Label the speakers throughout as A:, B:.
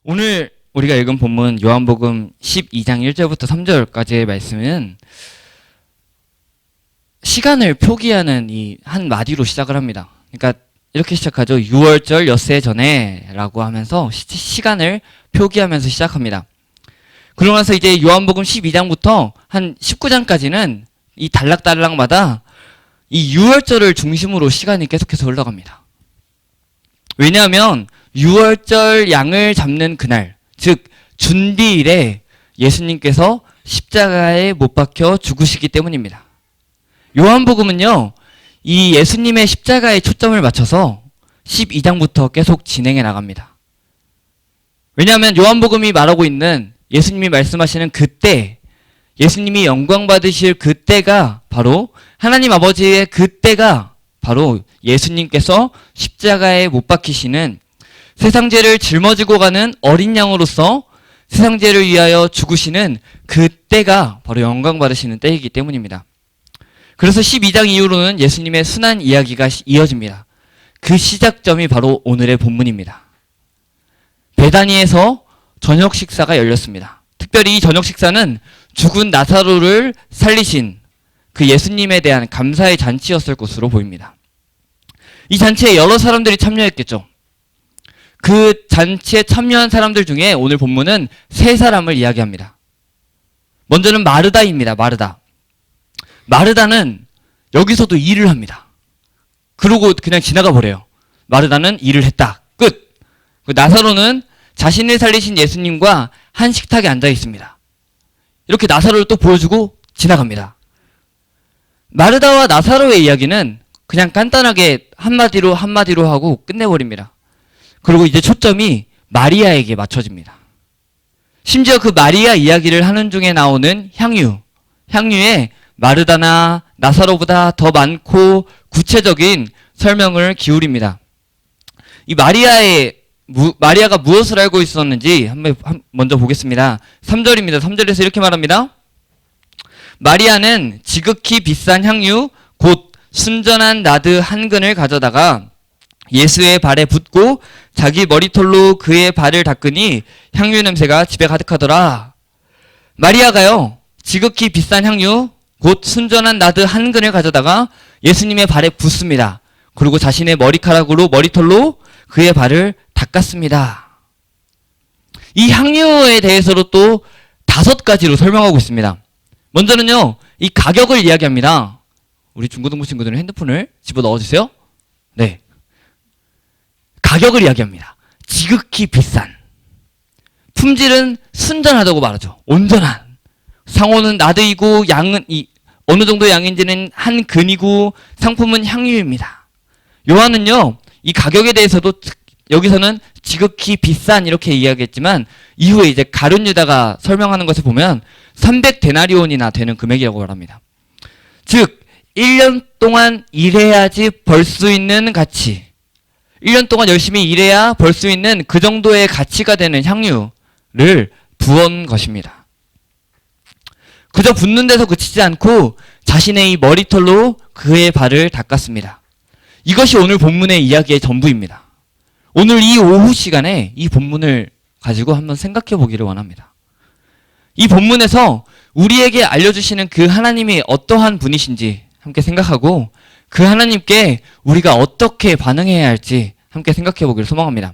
A: 오늘 우리가 읽은 본문 요한복음 12장 1절부터 3절까지의 말씀은 시간을 표기하는 이 한 마디로 시작을 합니다. 그러니까 이렇게 시작하죠. 6월절 엿새 전에 라고 하면서 시간을 표기하면서 시작합니다. 그러고 나서 이제 요한복음 12장부터 한 19장까지는 이 단락단락마다 이 6월절을 중심으로 시간이 계속해서 흘러갑니다. 왜냐하면 6월절 양을 잡는 그날, 즉 준비일에 예수님께서 십자가에 못 박혀 죽으시기 때문입니다. 요한복음은요, 이 예수님의 십자가에 초점을 맞춰서 12장부터 계속 진행해 나갑니다. 왜냐하면 요한복음이 말하고 있는 예수님이 말씀하시는 그때, 예수님이 영광 받으실 그때가 바로 하나님 아버지의 그때가 바로 예수님께서 십자가에 못 박히시는 세상 죄를 짊어지고 가는 어린 양으로서 세상 죄를 위하여 죽으시는 그때가 바로 영광 받으시는 때이기 때문입니다. 그래서 12장 이후로는 예수님의 순환 이야기가 이어집니다. 그 시작점이 바로 오늘의 본문입니다. 베다니에서 저녁 식사가 열렸습니다. 특별히 이 저녁 식사는 죽은 나사로를 살리신 그 예수님에 대한 감사의 잔치였을 것으로 보입니다. 이 잔치에 여러 사람들이 참여했겠죠. 그 잔치에 참여한 사람들 중에 오늘 본문은 세 사람을 이야기합니다. 먼저는 마르다입니다. 마르다는 여기서도 일을 합니다. 그러고 그냥 지나가 버려요. 마르다는 일을 했다. 끝. 나사로는 자신을 살리신 예수님과 한 식탁에 앉아 있습니다. 이렇게 나사로를 또 보여주고 지나갑니다. 마르다와 나사로의 이야기는 그냥 간단하게 한마디로 하고 끝내버립니다. 그리고 이제 초점이 마리아에게 맞춰집니다. 심지어 그 마리아 이야기를 하는 중에 나오는 향유에 마르다나 나사로보다 더 많고 구체적인 설명을 기울입니다. 이 마리아가 무엇을 알고 있었는지 먼저 보겠습니다. 3절입니다. 3절에서 이렇게 말합니다. 마리아는 지극히 비싼 향유 곧 순전한 나드 한 근을 가져다가 예수의 발에 붓고 자기 머리털로 그의 발을 닦으니 향유 냄새가 집에 가득하더라. 마리아가요, 지극히 비싼 향유 곧 순전한 나드 한 근을 가져다가 예수님의 발에 붓습니다. 그리고 자신의 머리털로 그의 발을 닦았습니다. 이 향유에 대해서도 또 5가지로 설명하고 있습니다. 먼저는요, 이 가격을 이야기합니다. 우리 중고등부 친구들은 핸드폰을 집어 넣어주세요. 네. 가격을 이야기합니다. 지극히 비싼. 품질은 순전하다고 말하죠. 온전한. 상호는 나드이고 양은 어느 정도 양인지는 한 근이고 상품은 향유입니다. 요한은요, 이 가격에 대해서도 여기서는 지극히 비싼 이렇게 이야기했지만 이후에 이제 가룟 유다가 설명하는 것을 보면 300데나리온이나 되는 금액이라고 말합니다. 즉 1년 동안 일해야지 벌 수 있는 가치, 1년 동안 열심히 일해야 벌 수 있는 그 정도의 가치가 되는 향유를 부은 것입니다. 그저 붓는 데서 그치지 않고 자신의 이 머리털로 그의 발을 닦았습니다. 이것이 오늘 본문의 이야기의 전부입니다. 오늘 이 오후 시간에 이 본문을 가지고 한번 생각해 보기를 원합니다. 이 본문에서 우리에게 알려주시는 그 하나님이 어떠한 분이신지 함께 생각하고 그 하나님께 우리가 어떻게 반응해야 할지 함께 생각해 보기를 소망합니다.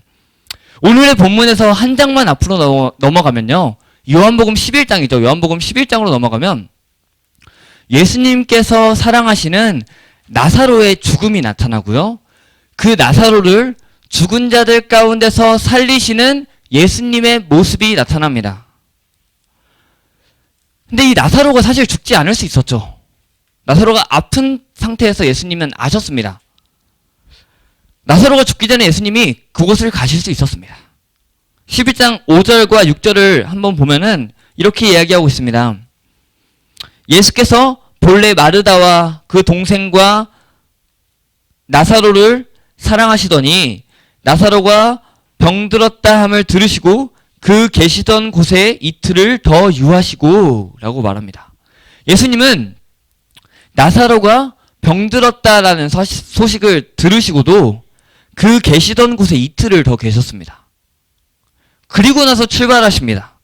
A: 오늘의 본문에서 한 장만 앞으로 넘어가면요, 요한복음 11장이죠. 요한복음 11장으로 넘어가면 예수님께서 사랑하시는 나사로의 죽음이 나타나고요, 그 나사로를 죽은 자들 가운데서 살리시는 예수님의 모습이 나타납니다. 근데 이 나사로가 사실 죽지 않을 수 있었죠. 나사로가 아픈 상태에서 예수님은 아셨습니다. 나사로가 죽기 전에 예수님이 그곳을 가실 수 있었습니다. 11장 5절과 6절을 한번 보면은 이렇게 이야기하고 있습니다. 예수께서 본래 마르다와 그 동생과 나사로를 사랑하시더니 나사로가 병들었다 함을 들으시고 그 계시던 곳에 이틀을 더 유하시고 라고 말합니다. 예수님은 나사로가 병들었다라는 소식을 들으시고도 그 계시던 곳에 이틀을 더 계셨습니다. 그리고 나서 출발하십니다.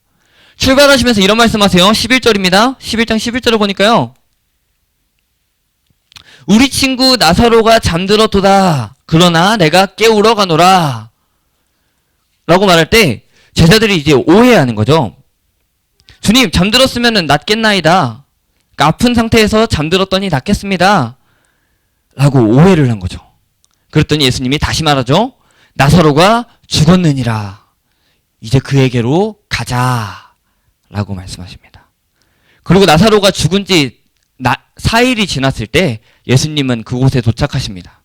A: 출발하시면서 이런 말씀하세요. 11절입니다. 11장 11절을 보니까요. 우리 친구 나사로가 잠들었도다. 그러나 내가 깨우러 가노라. 라고 말할 때 제자들이 이제 오해하는 거죠. 주님, 잠들었으면 낫겠나이다. 그러니까 아픈 상태에서 잠들었더니 낫겠습니다. 라고 오해를 한 거죠. 그랬더니 예수님이 다시 말하죠. 나사로가 죽었느니라. 이제 그에게로 가자. 라고 말씀하십니다. 그리고 나사로가 죽은 지 4일이 지났을 때 예수님은 그곳에 도착하십니다.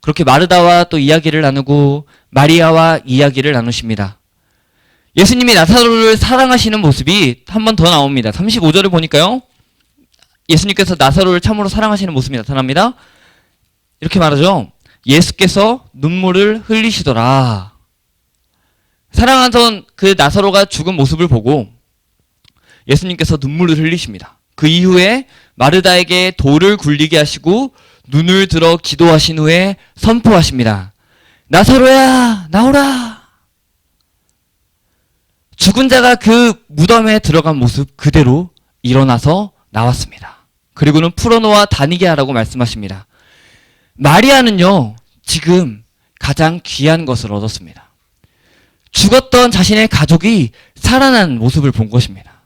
A: 그렇게 마르다와 또 이야기를 나누고 마리아와 이야기를 나누십니다. 예수님이 나사로를 사랑하시는 모습이 한 번 더 나옵니다. 35절을 보니까요. 예수님께서 나사로를 참으로 사랑하시는 모습이 나타납니다. 이렇게 말하죠. 예수께서 눈물을 흘리시더라. 사랑하던 그 나사로가 죽은 모습을 보고 예수님께서 눈물을 흘리십니다. 그 이후에 마르다에게 돌을 굴리게 하시고 눈을 들어 기도하신 후에 선포하십니다. 나사로야, 나오라. 죽은 자가 그 무덤에 들어간 모습 그대로 일어나서 나왔습니다. 그리고는 풀어놓아 다니게 하라고 말씀하십니다. 마리아는요, 지금 가장 귀한 것을 얻었습니다. 죽었던 자신의 가족이 살아난 모습을 본 것입니다.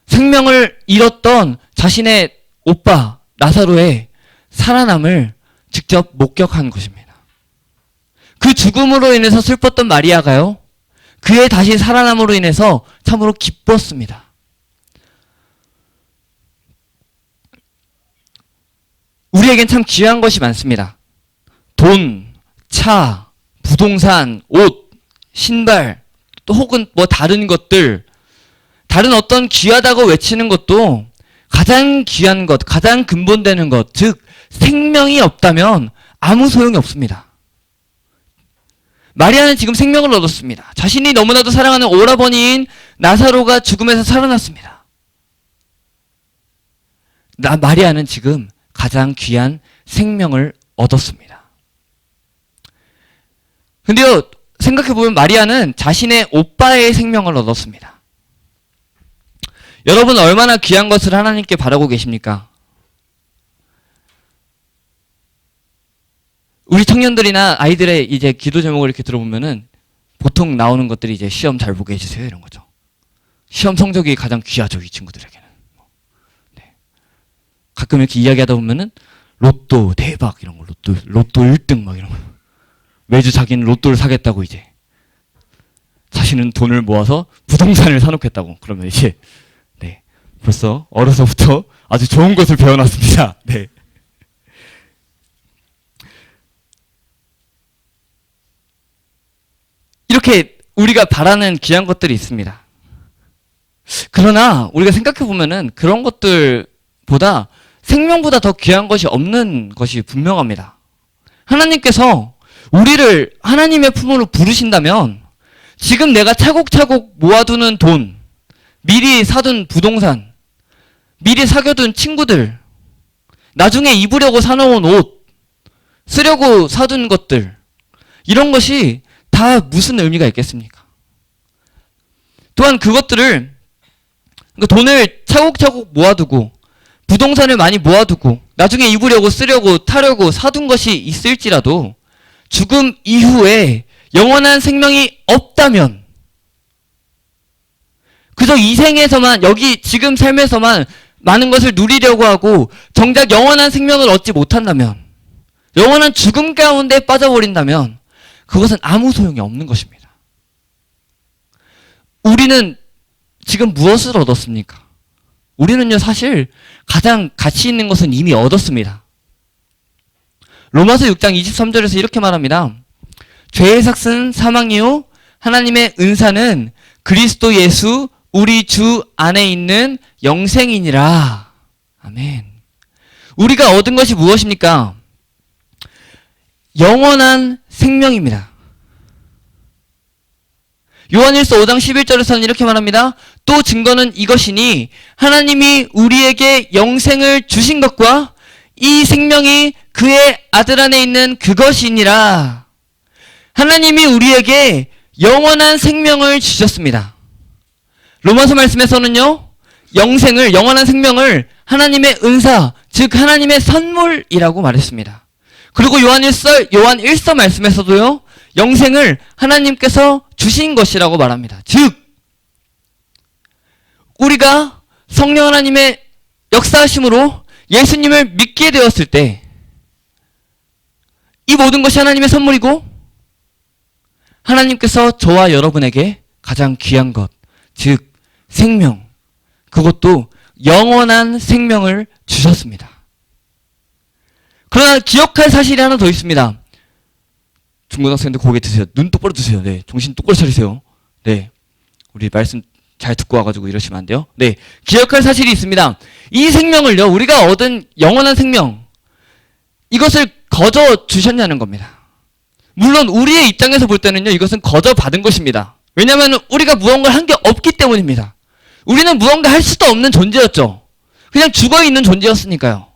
A: 생명을 잃었던 자신의 오빠 나사로의 살아남을 직접 목격한 것입니다. 그 죽음으로 인해서 슬펐던 마리아가요, 그의 다시 살아남으로 인해서 참으로 기뻤습니다. 우리에겐 참 귀한 것이 많습니다. 돈, 차, 부동산, 옷, 신발, 또 혹은 뭐 다른 것들, 다른 어떤 귀하다고 외치는 것도 가장 귀한 것, 가장 근본되는 것, 즉 생명이 없다면 아무 소용이 없습니다. 마리아는 지금 생명을 얻었습니다. 자신이 너무나도 사랑하는 오라버니인 나사로가 죽음에서 살아났습니다. 마리아는 지금 가장 귀한 생명을 얻었습니다. 근데요, 생각해보면 마리아는 자신의 오빠의 생명을 얻었습니다. 여러분 얼마나 귀한 것을 하나님께 바라고 계십니까? 우리 청년들이나 아이들의 이제 기도 제목을 이렇게 들어보면은 보통 나오는 것들이 이제 시험 잘 보게 해주세요 이런 거죠. 시험 성적이 가장 귀하죠, 이 친구들에게는. 네. 가끔 이렇게 이야기하다 보면은 로또 대박 이런 거, 로또 1등 막 이런 거. 매주 자기는 로또를 사겠다고 이제 자신은 돈을 모아서 부동산을 사놓겠다고. 그러면 이제 네, 벌써 어려서부터 아주 좋은 것을 배워놨습니다. 네. 이렇게 우리가 바라는 귀한 것들이 있습니다. 그러나 우리가 생각해보면은 그런 것들보다 생명보다 더 귀한 것이 없는 것이 분명합니다. 하나님께서 우리를 하나님의 품으로 부르신다면 지금 내가 차곡차곡 모아두는 돈, 미리 사둔 부동산, 미리 사귀어둔 친구들, 나중에 입으려고 사놓은 옷, 쓰려고 사둔 것들, 이런 것이 다 무슨 의미가 있겠습니까? 또한 그것들을, 돈을 차곡차곡 모아두고 부동산을 많이 모아두고 나중에 입으려고 쓰려고 타려고 사둔 것이 있을지라도 죽음 이후에 영원한 생명이 없다면, 그저 이 생에서만, 여기 지금 삶에서만 많은 것을 누리려고 하고 정작 영원한 생명을 얻지 못한다면, 영원한 죽음 가운데 빠져버린다면 그것은 아무 소용이 없는 것입니다. 우리는 지금 무엇을 얻었습니까? 우리는요, 사실 가장 가치 있는 것은 이미 얻었습니다. 로마서 6장 23절에서 이렇게 말합니다. 죄의 삭은 사망이요 하나님의 은사는 그리스도 예수 우리 주 안에 있는 영생이니라. 아멘. 우리가 얻은 것이 무엇입니까? 영원한 생명입니다. 요한일서 5장 11절에서는 이렇게 말합니다. 또 증거는 이것이니 하나님이 우리에게 영생을 주신 것과 이 생명이 그의 아들 안에 있는 그것이니라. 하나님이 우리에게 영원한 생명을 주셨습니다. 로마서 말씀에서는요, 영원한 생명을 하나님의 은사, 즉 하나님의 선물이라고 말했습니다. 그리고 요한 1서 말씀에서도요, 영생을 하나님께서 주신 것이라고 말합니다. 즉 우리가 성령 하나님의 역사하심으로 예수님을 믿게 되었을 때 이 모든 것이 하나님의 선물이고 하나님께서 저와 여러분에게 가장 귀한 것, 즉 생명, 그것도 영원한 생명을 주셨습니다. 그러나 기억할 사실이 하나 더 있습니다. 중고등학생들 고개 드세요. 눈 똑바로 드세요. 네, 정신 똑바로 차리세요. 네, 우리 말씀 잘 듣고 와가지고 이러시면 안 돼요. 네, 기억할 사실이 있습니다. 이 생명을요, 우리가 얻은 영원한 생명, 이것을 거저 주셨냐는 겁니다. 물론 우리의 입장에서 볼 때는요, 이것은 거저 받은 것입니다. 왜냐하면 우리가 무언가를 한 게 없기 때문입니다. 우리는 무언가 할 수도 없는 존재였죠. 그냥 죽어있는 존재였으니까요.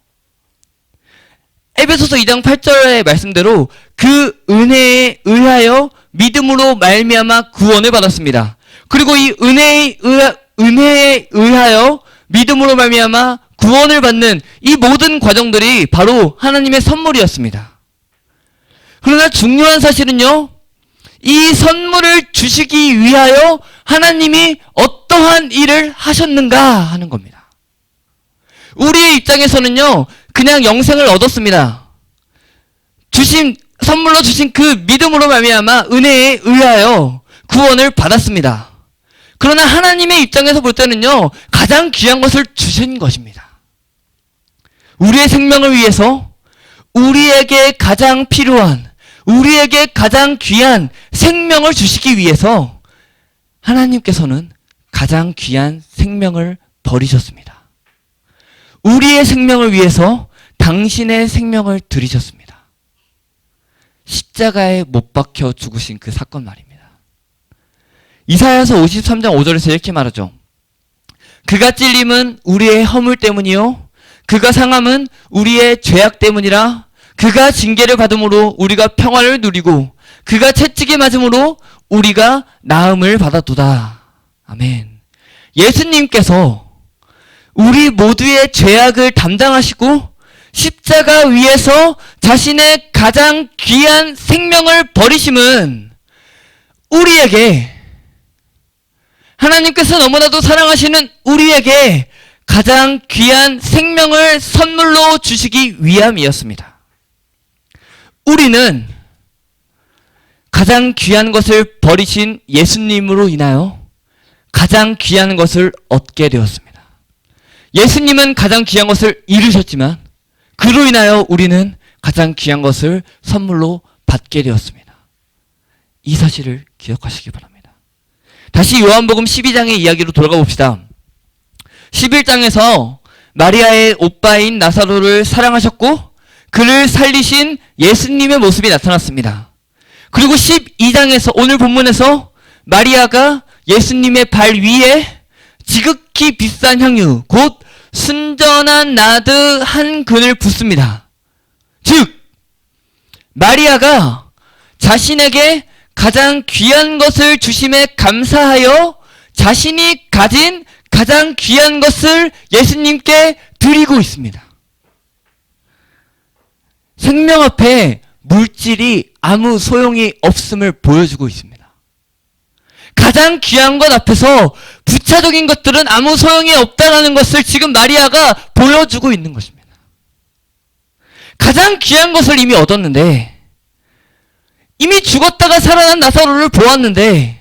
A: 에베소서 2장 8절의 말씀대로 그 은혜에 의하여 믿음으로 말미암아 구원을 받았습니다. 그리고 이 은혜에 의하여 믿음으로 말미암아 구원을 받는 이 모든 과정들이 바로 하나님의 선물이었습니다. 그러나 중요한 사실은요, 이 선물을 주시기 위하여 하나님이 어떠한 일을 하셨는가 하는 겁니다. 우리의 입장에서는요, 그냥 영생을 얻었습니다. 선물로 주신 그 믿음으로 말미암아 은혜에 의하여 구원을 받았습니다. 그러나 하나님의 입장에서 볼 때는요, 가장 귀한 것을 주신 것입니다. 우리의 생명을 위해서 우리에게 가장 필요한, 우리에게 가장 귀한 생명을 주시기 위해서 하나님께서는 가장 귀한 생명을 버리셨습니다. 우리의 생명을 위해서 당신의 생명을 들이셨습니다. 십자가에 못 박혀 죽으신 그 사건 말입니다. 이사야서 53장 5절에서 이렇게 말하죠. 그가 찔림은 우리의 허물 때문이요 그가 상함은 우리의 죄악 때문이라. 그가 징계를 받음으로 우리가 평화를 누리고 그가 채찍에 맞음으로 우리가 나음을 받았도다. 아멘. 예수님께서 우리 모두의 죄악을 담당하시고 십자가 위에서 자신의 가장 귀한 생명을 버리심은 우리에게, 하나님께서 너무나도 사랑하시는 우리에게 가장 귀한 생명을 선물로 주시기 위함이었습니다. 우리는 가장 귀한 것을 버리신 예수님으로 인하여 가장 귀한 것을 얻게 되었습니다. 예수님은 가장 귀한 것을 이루셨지만 그로 인하여 우리는 가장 귀한 것을 선물로 받게 되었습니다. 이 사실을 기억하시기 바랍니다. 다시 요한복음 12장의 이야기로 돌아가 봅시다. 11장에서 마리아의 오빠인 나사로를 사랑하셨고 그를 살리신 예수님의 모습이 나타났습니다. 그리고 12장에서 오늘 본문에서 마리아가 예수님의 발 위에 지극히 비싼 향유 곧 순전한 나드 한 근을 붓습니다. 즉 마리아가 자신에게 가장 귀한 것을 주심에 감사하여 자신이 가진 가장 귀한 것을 예수님께 드리고 있습니다. 생명 앞에 물질이 아무 소용이 없음을 보여주고 있습니다. 가장 귀한 것 앞에서 부차적인 것들은 아무 소용이 없다는 것을 지금 마리아가 보여주고 있는 것입니다. 가장 귀한 것을 이미 얻었는데, 이미 죽었다가 살아난 나사로를 보았는데,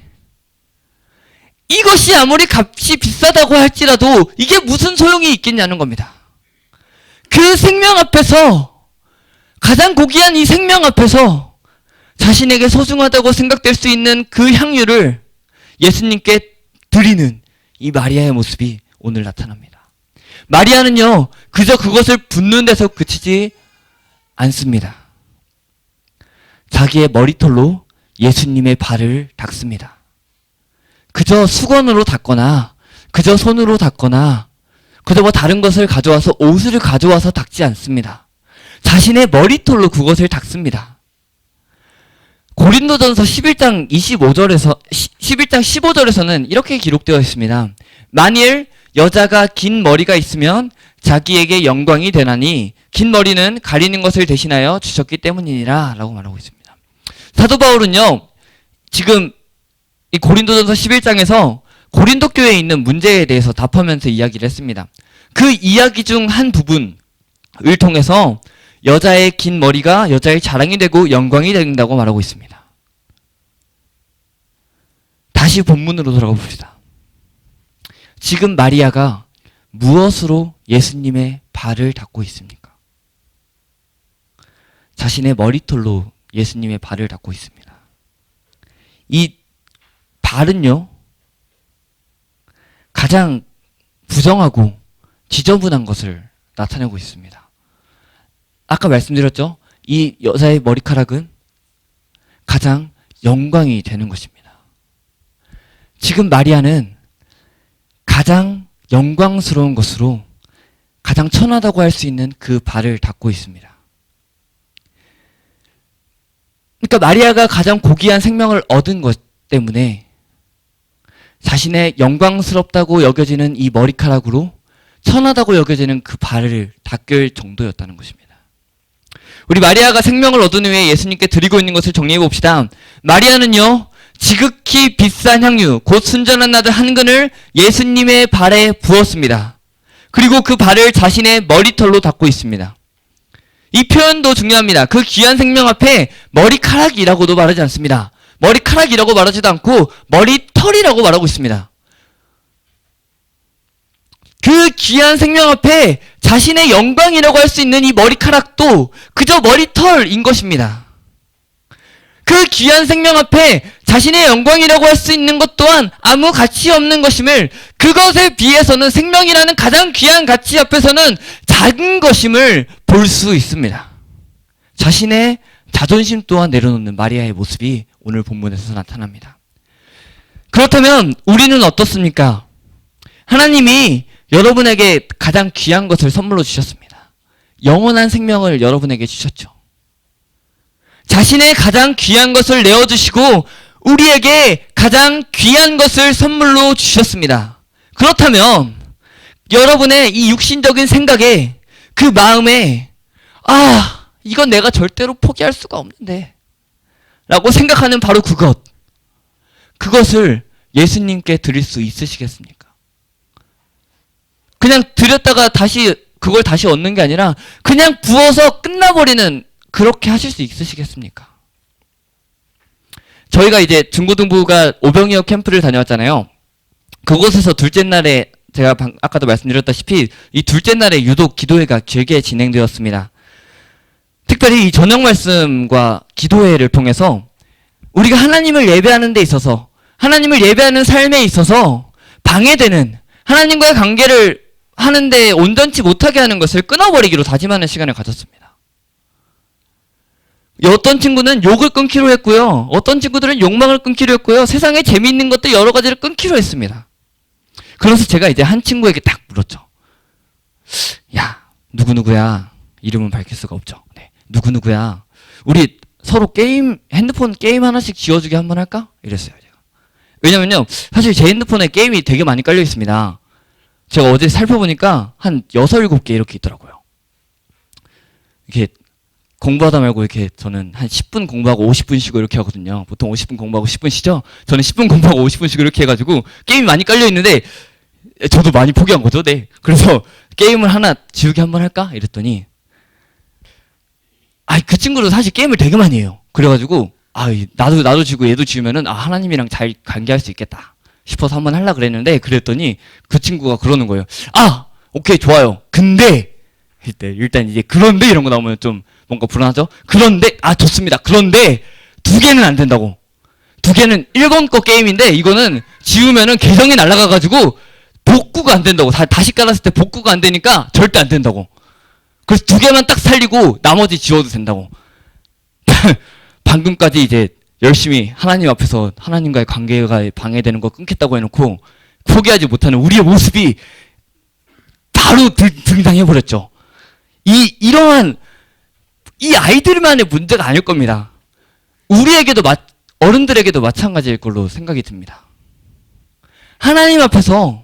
A: 이것이 아무리 값이 비싸다고 할지라도 이게 무슨 소용이 있겠냐는 겁니다. 그 생명 앞에서, 가장 고귀한 이 생명 앞에서 자신에게 소중하다고 생각될 수 있는 그 향유를 예수님께 드리는 이 마리아의 모습이 오늘 나타납니다. 마리아는요, 그저 그것을 붓는 데서 그치지 않습니다. 자기의 머리털로 예수님의 발을 닦습니다. 그저 수건으로 닦거나 그저 손으로 닦거나 그저 뭐 다른 것을 가져와서 옷을 가져와서 닦지 않습니다. 자신의 머리털로 그것을 닦습니다. 고린도전서 11장 15절에서는 이렇게 기록되어 있습니다. 만일 여자가 긴 머리가 있으면 자기에게 영광이 되나니 긴 머리는 가리는 것을 대신하여 주셨기 때문이니라 라고 말하고 있습니다. 사도 바울은요, 지금 이 고린도전서 11장에서 고린도 교회에 있는 문제에 대해서 답하면서 이야기를 했습니다. 그 이야기 중 한 부분을 통해서 여자의 긴 머리가 여자의 자랑이 되고 영광이 된다고 말하고 있습니다. 다시 본문으로 돌아가 봅시다. 지금 마리아가 무엇으로 예수님의 발을 닦고 있습니까? 자신의 머리털로 예수님의 발을 닦고 있습니다. 이 발은요, 가장 부정하고 지저분한 것을 나타내고 있습니다. 아까 말씀드렸죠? 이 여자의 머리카락은 가장 영광이 되는 것입니다. 지금 마리아는 가장 영광스러운 것으로 가장 천하다고 할 수 있는 그 발을 닦고 있습니다. 그러니까 마리아가 가장 고귀한 생명을 얻은 것 때문에 자신의 영광스럽다고 여겨지는 이 머리카락으로 천하다고 여겨지는 그 발을 닦을 정도였다는 것입니다. 우리 마리아가 생명을 얻은 후에 예수님께 드리고 있는 것을 정리해 봅시다. 마리아는요, 지극히 비싼 향유, 곧 순전한 나드 한 근을 예수님의 발에 부었습니다. 그리고 그 발을 자신의 머리털로 닦고 있습니다. 이 표현도 중요합니다. 그 귀한 생명 앞에 머리카락이라고도 말하지 않습니다. 머리카락이라고 말하지도 않고 머리털이라고 말하고 있습니다. 그 귀한 생명 앞에 자신의 영광이라고 할 수 있는 이 머리카락도 그저 머리털인 것입니다. 그 귀한 생명 앞에 자신의 영광이라고 할 수 있는 것 또한 아무 가치 없는 것임을, 그것에 비해서는 생명이라는 가장 귀한 가치 앞에서는 작은 것임을 볼 수 있습니다. 자신의 자존심 또한 내려놓는 마리아의 모습이 오늘 본문에서 나타납니다. 그렇다면 우리는 어떻습니까? 하나님이 여러분에게 가장 귀한 것을 선물로 주셨습니다. 영원한 생명을 여러분에게 주셨죠. 자신의 가장 귀한 것을 내어주시고 우리에게 가장 귀한 것을 선물로 주셨습니다. 그렇다면 여러분의 이 육신적인 생각에, 그 마음에, 이건 내가 절대로 포기할 수가 없는데 라고 생각하는 바로 그것을 예수님께 드릴 수 있으시겠습니까? 그냥 드렸다가 그걸 다시 얻는 게 아니라 그냥 부어서 끝나버리는, 그렇게 하실 수 있으시겠습니까? 저희가 이제 중고등부가 오병이어 캠프를 다녀왔잖아요. 그곳에서 둘째 날에 제가 아까도 말씀드렸다시피 이 둘째 날에 유독 기도회가 길게 진행되었습니다. 특별히 이 저녁 말씀과 기도회를 통해서 우리가 하나님을 예배하는 데 있어서, 하나님을 예배하는 삶에 있어서 방해되는, 하나님과의 관계를 하는데 온전치 못하게 하는 것을 끊어버리기로 다짐하는 시간을 가졌습니다. 어떤 친구는 욕을 끊기로 했고요. 어떤 친구들은 욕망을 끊기로 했고요. 세상에 재미있는 것들 여러 가지를 끊기로 했습니다. 그래서 제가 이제 한 친구에게 딱 물었죠. 야, 누구누구야. 이름은 밝힐 수가 없죠. 네, 누구누구야. 우리 서로 핸드폰 게임 하나씩 지워주기 한번 할까? 이랬어요, 제가. 왜냐면요, 사실 제 핸드폰에 게임이 되게 많이 깔려 있습니다. 제가 어제 살펴보니까 한 6, 7개 이렇게 있더라고요. 이렇게 공부하다 말고 이렇게 저는 한 10분 공부하고 50분 쉬고 이렇게 하거든요. 보통 50분 공부하고 10분 쉬죠? 저는 10분 공부하고 50분 쉬고 이렇게 해가지고 게임이 많이 깔려 있는데 저도 많이 포기한 거죠. 네. 그래서 게임을 하나 지우기 한번 할까? 이랬더니 그 친구도 사실 게임을 되게 많이 해요. 그래가지고 나도 지고 얘도 지우면은 하나님이랑 잘 관계할 수 있겠다 싶어서 한번 하려고 그랬는데, 그랬더니 그 친구가 그러는 거예요. 오케이, 좋아요. 근데 일단 이제 그런데 이런 거 나오면 좀 뭔가 불안하죠? 그런데 좋습니다. 그런데 2개는 안 된다고. 2개는 일본 거 게임인데 이거는 지우면은 계정이 날아가가지고 복구가 안 된다고. 다시 깔았을 때 복구가 안 되니까 절대 안 된다고. 그래서 2개만 딱 살리고 나머지 지워도 된다고. 방금까지 이제 열심히 하나님 앞에서 하나님과의 관계가 방해되는 거 끊겠다고 해놓고 포기하지 못하는 우리의 모습이 바로 등장해버렸죠. 이러한 이 아이들만의 문제가 아닐 겁니다. 우리에게도 어른들에게도 마찬가지일 걸로 생각이 듭니다. 하나님 앞에서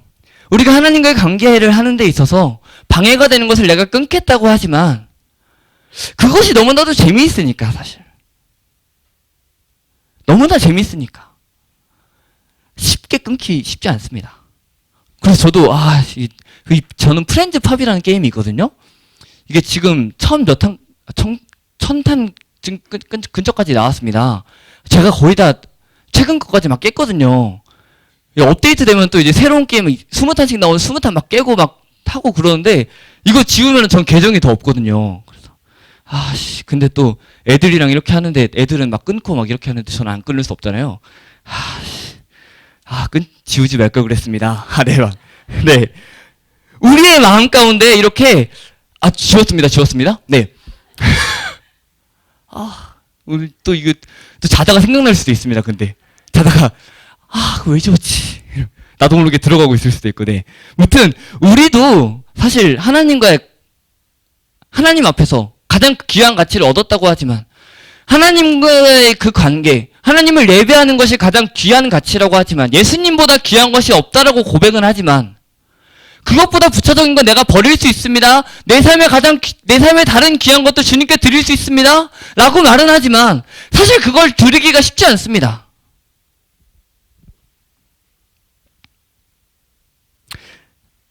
A: 우리가 하나님과의 관계를 하는 데 있어서 방해가 되는 것을 내가 끊겠다고 하지만 그것이 너무나도 재미있으니까 사실. 너무나 재미있으니까 쉽게 끊기 쉽지 않습니다. 그래서 저도 저는 프렌즈 팝이라는 게임이 있거든요. 이게 지금 천탄 근처까지 나왔습니다. 제가 거의 다 최근 것까지 막 깼거든요. 업데이트 되면 또 이제 새로운 게임 20탄씩 나오면 20탄 막 깨고 막 타고 그러는데 이거 지우면 전 계정이 더 없거든요. 그래서 근데 또 애들이랑 이렇게 하는데 애들은 막 끊고 막 이렇게 하는데 저는 안 끊을 수 없잖아요. 지우지 말 걸 그랬습니다. 네. 우리의 마음 가운데 이렇게 지웠습니다. 네. 오늘 또 이거 또 자다가 생각날 수도 있습니다. 근데 자다가 왜 지웠지? 나도 모르게 들어가고 있을 수도 있고, 네. 무튼 우리도 사실 하나님 앞에서 가장 귀한 가치를 얻었다고 하지만 하나님과의 그 관계, 하나님을 예배하는 것이 가장 귀한 가치라고 하지만 예수님보다 귀한 것이 없다라고 고백은 하지만 그것보다 부차적인 건 내가 버릴 수 있습니다. 내 삶의 다른 귀한 것도 주님께 드릴 수 있습니다. 라고 말은 하지만 사실 그걸 드리기가 쉽지 않습니다.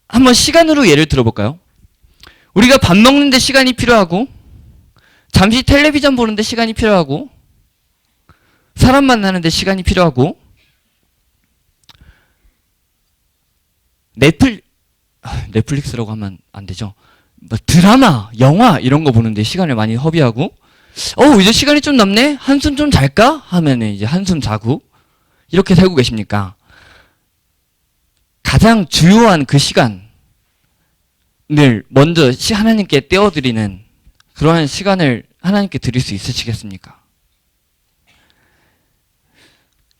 A: 한번 시간으로 예를 들어볼까요? 우리가 밥 먹는데 시간이 필요하고 잠시 텔레비전 보는데 시간이 필요하고 사람 만나는데 시간이 필요하고 넷플릭스라고 하면 안 되죠. 드라마, 영화 이런 거 보는데 시간을 많이 허비하고 이제 시간이 좀 남네? 한숨 좀 잘까? 하면 이제 한숨 자고 이렇게 살고 계십니까? 가장 주요한 그 시간을 먼저 하나님께 떼어드리는 그러한 시간을 하나님께 드릴 수 있으시겠습니까?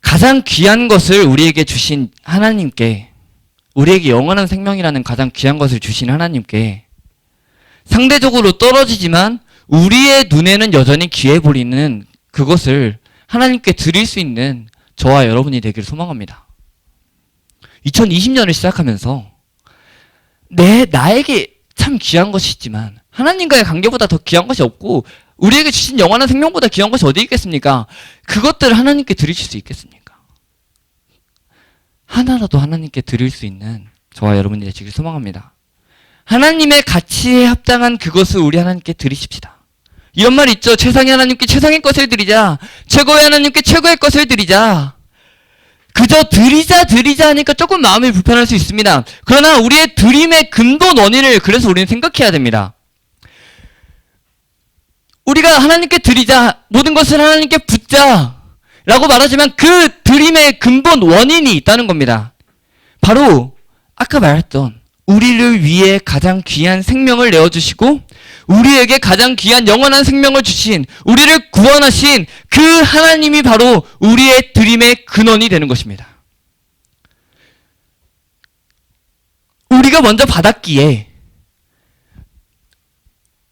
A: 가장 귀한 것을 우리에게 주신 하나님께, 우리에게 영원한 생명이라는 가장 귀한 것을 주신 하나님께 상대적으로 떨어지지만 우리의 눈에는 여전히 귀해 보이는 그것을 하나님께 드릴 수 있는 저와 여러분이 되기를 소망합니다. 2020년을 시작하면서 나에게 참 귀한 것이 있지만 하나님과의 관계보다 더 귀한 것이 없고 우리에게 주신 영원한 생명보다 귀한 것이 어디 있겠습니까? 그것들을 하나님께 드리실 수 있겠습니까? 하나라도 하나님께 드릴 수 있는 저와 여러분이 되시길 소망합니다. 하나님의 가치에 합당한 그것을 우리 하나님께 드리십시다. 이런 말 있죠. 최상의 하나님께 최상의 것을 드리자. 최고의 하나님께 최고의 것을 드리자. 그저 드리자 하니까 조금 마음이 불편할 수 있습니다. 그러나 우리의 드림의 근본 원인을 그래서 우리는 생각해야 됩니다. 우리가 하나님께 드리자, 모든 것을 하나님께 붓자 라고 말하지만 그 드림의 근본 원인이 있다는 겁니다. 바로 아까 말했던 우리를 위해 가장 귀한 생명을 내어주시고 우리에게 가장 귀한 영원한 생명을 주신, 우리를 구원하신 그 하나님이 바로 우리의 드림의 근원이 되는 것입니다. 우리가 먼저 받았기에,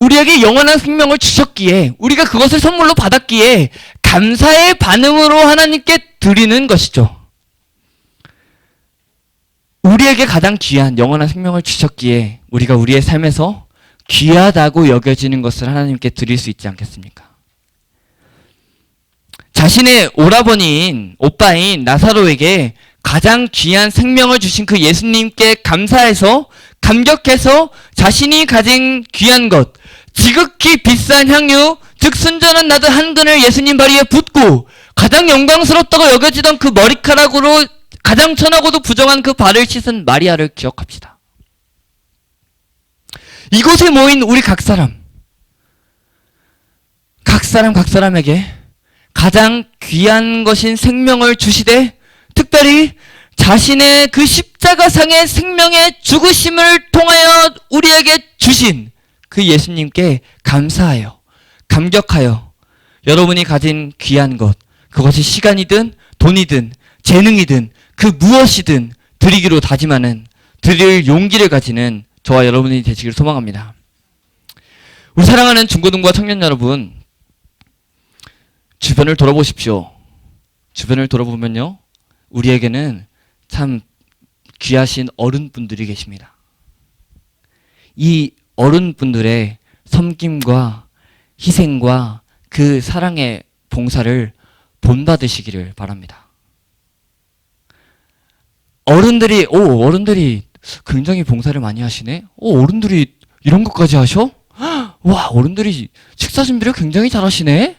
A: 우리에게 영원한 생명을 주셨기에, 우리가 그것을 선물로 받았기에 감사의 반응으로 하나님께 드리는 것이죠. 우리에게 가장 귀한 영원한 생명을 주셨기에 우리가 우리의 삶에서 귀하다고 여겨지는 것을 하나님께 드릴 수 있지 않겠습니까? 자신의 오빠인 나사로에게 가장 귀한 생명을 주신 그 예수님께 감사해서, 감격해서 자신이 가진 귀한 것, 지극히 비싼 향유, 즉 순전한 나드 한 근을 예수님 발 위에 붓고 가장 영광스럽다고 여겨지던 그 머리카락으로 가장 천하고도 부정한 그 발을 씻은 마리아를 기억합시다. 이곳에 모인 우리 각 사람에게 가장 귀한 것인 생명을 주시되 특별히 자신의 그 십자가상의 생명의 죽으심을 통하여 우리에게 주신 그 예수님께 감사하여, 감격하여 여러분이 가진 귀한 것, 그것이 시간이든 돈이든 재능이든 그 무엇이든 드리기로 다짐하는, 드릴 용기를 가지는 저와 여러분이 되시길 소망합니다. 우리 사랑하는 중고등부와 청년 여러분, 주변을 돌아보십시오. 주변을 돌아보면요, 우리에게는 참 귀하신 어른분들이 계십니다. 이 어른분들의 섬김과 희생과 그 사랑의 봉사를 본받으시기를 바랍니다. 어른들이 굉장히 봉사를 많이 하시네? 어른들이 이런 것까지 하셔? 와, 어른들이 식사 준비를 굉장히 잘 하시네?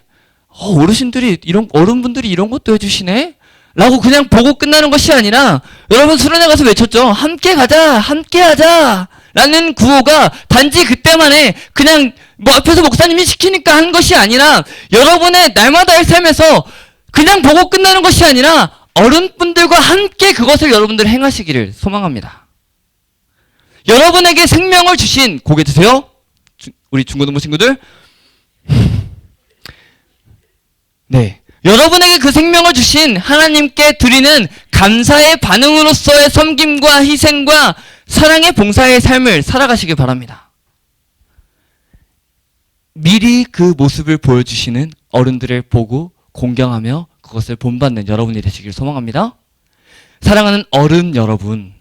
A: 어른분들이 이런 것도 해주시네? 라고 그냥 보고 끝나는 것이 아니라, 여러분 수련회 가서 외쳤죠. 함께 가자! 함께 하자! 라는 구호가 단지 그때만에 그냥 뭐 앞에서 목사님이 시키니까 한 것이 아니라, 여러분의 날마다의 삶에서 그냥 보고 끝나는 것이 아니라 어른분들과 함께 그것을 여러분들 행하시기를 소망합니다. 여러분에게 생명을 주신, 고개 드세요. 우리 중고등부 친구들. 네. 여러분에게 그 생명을 주신 하나님께 드리는 감사의 반응으로서의 섬김과 희생과 사랑의 봉사의 삶을 살아가시길 바랍니다. 미리 그 모습을 보여주시는 어른들을 보고 공경하며 그것을 본받는 여러분이 되시길 소망합니다. 사랑하는 어른 여러분,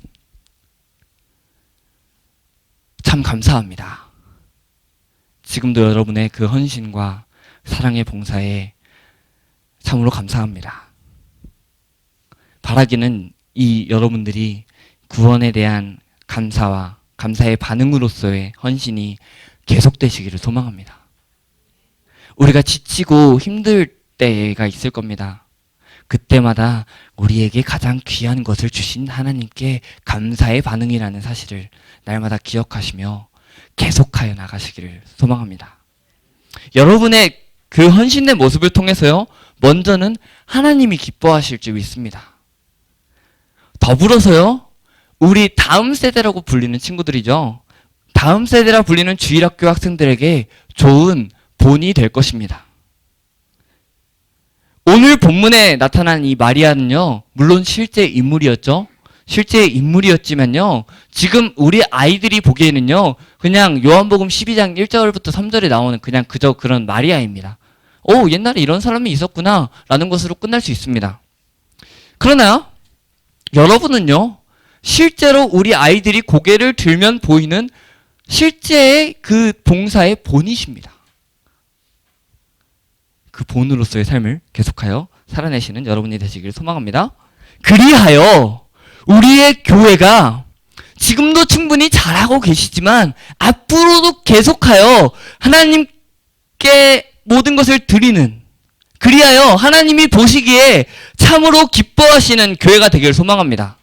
A: 참 감사합니다. 지금도 여러분의 그 헌신과 사랑의 봉사에 참으로 감사합니다. 바라기는 이 여러분들이 구원에 대한 감사와 감사의 반응으로서의 헌신이 계속되시기를 소망합니다. 우리가 지치고 힘들 때가 있을 겁니다. 그때마다 우리에게 가장 귀한 것을 주신 하나님께 감사의 반응이라는 사실을 날마다 기억하시며 계속하여 나가시기를 소망합니다. 여러분의 그 헌신의 모습을 통해서요, 먼저는 하나님이 기뻐하실 줄 믿습니다. 더불어서요, 우리 다음 세대라고 불리는 친구들이죠. 다음 세대라 불리는 주일학교 학생들에게 좋은 본이 될 것입니다. 오늘 본문에 나타난 이 마리아는요, 물론 실제 인물이었죠. 실제 인물이었지만요, 지금 우리 아이들이 보기에는요, 그냥 요한복음 12장 1절부터 3절에 나오는 그냥 그저 그런 마리아입니다. 옛날에 이런 사람이 있었구나 라는 것으로 끝날 수 있습니다. 그러나 여러분은요, 실제로 우리 아이들이 고개를 들면 보이는 실제의 그 봉사의 본이십니다. 그 본으로서의 삶을 계속하여 살아내시는 여러분이 되시길 소망합니다. 그리하여 우리의 교회가 지금도 충분히 잘하고 계시지만 앞으로도 계속하여 하나님께 모든 것을 드리는, 그리하여 하나님이 보시기에 참으로 기뻐하시는 교회가 되길 소망합니다.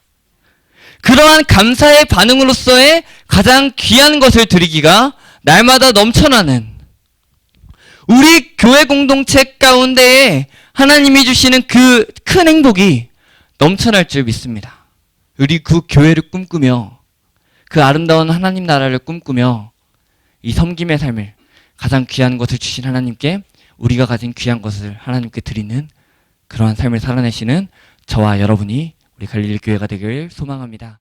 A: 그러한 감사의 반응으로서의 가장 귀한 것을 드리기가 날마다 넘쳐나는 우리 교회 공동체 가운데에 하나님이 주시는 그 큰 행복이 넘쳐날 줄 믿습니다. 우리 그 교회를 꿈꾸며 그 아름다운 하나님 나라를 꿈꾸며 이 섬김의 삶을, 가장 귀한 것을 주신 하나님께 우리가 가진 귀한 것을 하나님께 드리는 그러한 삶을 살아내시는 저와 여러분이 우리 갈릴리 교회가 되길 소망합니다.